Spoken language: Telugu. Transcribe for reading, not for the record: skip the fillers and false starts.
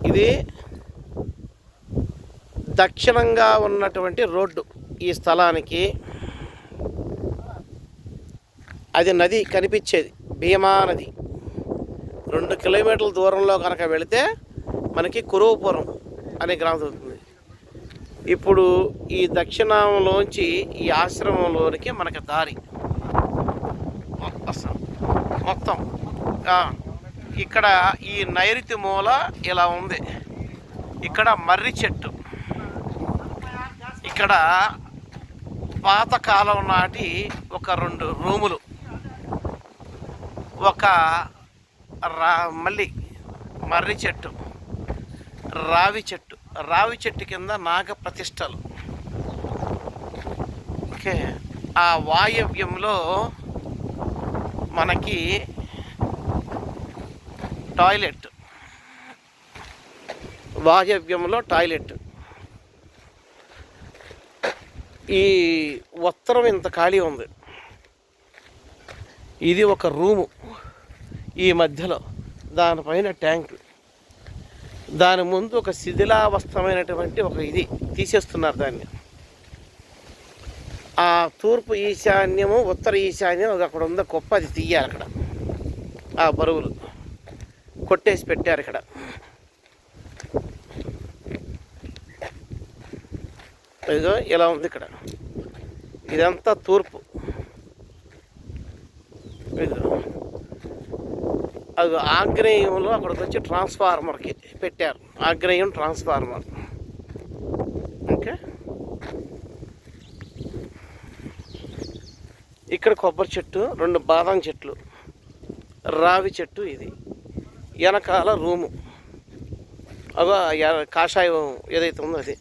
ఇది దక్షిణంగా ఉన్నటువంటి రోడ్డు ఈ స్థలానికి. అది నది కనిపించేది, భీమా నది. 2 కిలోమీటర్ల దూరంలో కనుక వెళితే మనకి కురువపురం అనే గ్రామం దొరుకుతుంది. ఇప్పుడు ఈ దక్షిణంలోంచి ఈ ఆశ్రమంలోనికి మనకి దారి మొత్తం. ఇక్కడ ఈ నైరుతి మూల ఇలా ఉంది. ఇక్కడ మర్రి చెట్టు. ఇక్కడ పాతకాలం నాటి ఒక 2 రూములు, ఒక మళ్ళీ మర్రి చెట్టు, రావి చెట్టు కింద నాగ ప్రతిష్టలు. ఓకే. ఆ వాయవ్యంలో మనకి టాయిలెట్, ఈ ఉత్తరం ఇంత ఖాళీ ఉంది. ఇది ఒక రూము ఈ మధ్యలో, దానిపైన ట్యాంకు, దాని ముందు ఒక శిథిలావస్థమైనటువంటి ఒక ఇది తీసేస్తున్నారు దాన్ని. ఆ తూర్పు ఈశాన్యము ఉత్తర ఈశాన్యం అక్కడ ఉందో కుప్ప, అది తీయాలి. అక్కడ ఆ బరువులు కొట్టేసి పెట్టారు. ఇక్కడ ఇదో ఇలా ఉంది. ఇక్కడ ఇదంతా తూర్పు. అది ఆగ్నేయంలో అక్కడికి వచ్చి ట్రాన్స్ఫార్మర్కి పెట్టారు. ఆగ్నేయం ట్రాన్స్ఫార్మర్. ఓకే. ఇక్కడ కొబ్బరి చెట్టు, 2 బాదం చెట్లు, రావి చెట్టు. ఇది వెనకాల రూము. అగో కాషాయం ఏదైతే ఉందో అది.